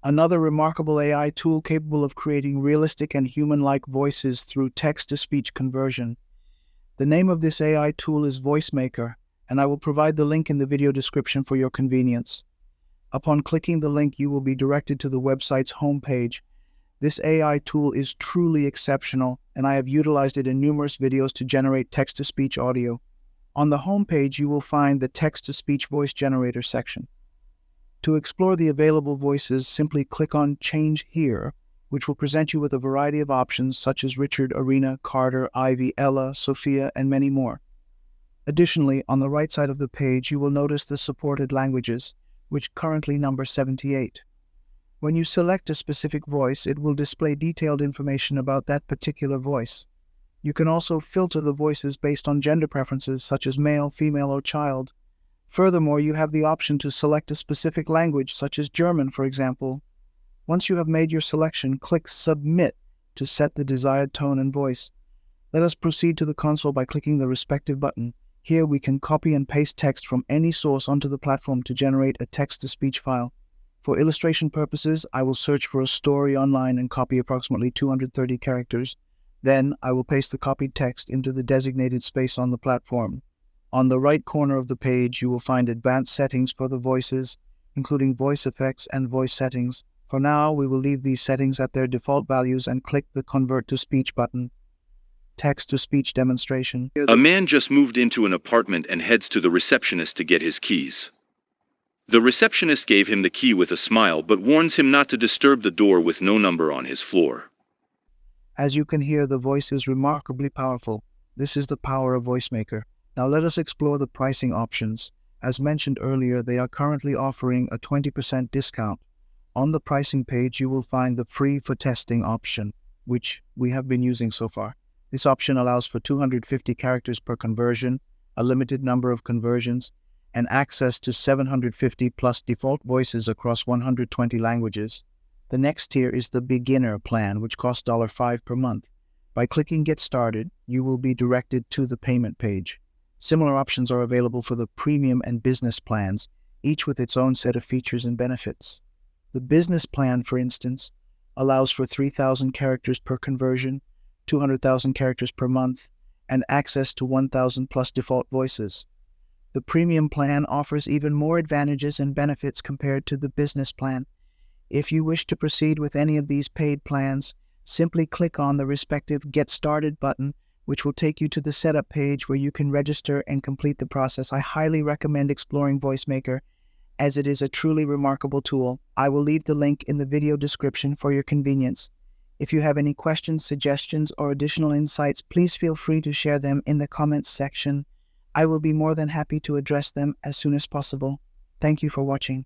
Another remarkable AI tool capable of creating realistic and human-like voices through text-to-speech conversion. The name of this AI tool is VoiceMaker, and I will provide the link in the video description for your convenience. Upon clicking the link, you will be directed to the website's homepage. This AI tool is truly exceptional, and I have utilized it in numerous videos to generate text-to-speech audio. On the homepage, you will find the text-to-speech voice generator section. To explore the available voices, simply click on Change Here, which will present you with a variety of options such as Richard, Arena, Carter, Ivy, Ella, Sophia, and many more. Additionally, on the right side of the page, you will notice the supported languages, which currently number 78. When you select a specific voice, it will display detailed information about that particular voice. You can also filter the voices based on gender preferences such as male, female, or child. Furthermore, you have the option to select a specific language, such as German, for example. Once you have made your selection, click Submit to set the desired tone and voice. Let us proceed to the console by clicking the respective button. Here we can copy and paste text from any source onto the platform to generate a text-to-speech file. For illustration purposes, I will search for a story online and copy approximately 230 characters. Then, I will paste the copied text into the designated space on the platform. On the right corner of the page, you will find advanced settings for the voices, including voice effects and voice settings. For now, we will leave these settings at their default values and click the Convert to Speech button. Text-to-speech demonstration. A man just moved into an apartment and heads to the receptionist to get his keys. The receptionist gave him the key with a smile but warns him not to disturb the door with no number on his floor. As you can hear, the voice is remarkably powerful. This is the power of VoiceMaker. Now let us explore the pricing options. As mentioned earlier, they are currently offering a 20% discount. On the pricing page, you will find the free for testing option, which we have been using so far. This option allows for 250 characters per conversion, a limited number of conversions, and access to 750 plus default voices across 120 languages. The next tier is the beginner plan, which costs $5 per month. By clicking Get Started, you will be directed to the payment page. Similar options are available for the premium and business plans, each with its own set of features and benefits. The business plan, for instance, allows for 3,000 characters per conversion, 200,000 characters per month, and access to 1,000 plus default voices. The premium plan offers even more advantages and benefits compared to the business plan. If you wish to proceed with any of these paid plans, simply click on the respective Get Started button, which will take you to the setup page where you can register and complete the process. I highly recommend exploring VoiceMaker, as it is a truly remarkable tool. I will leave the link in the video description for your convenience. If you have any questions, suggestions, or additional insights, please feel free to share them in the comments section. I will be more than happy to address them as soon as possible. Thank you for watching.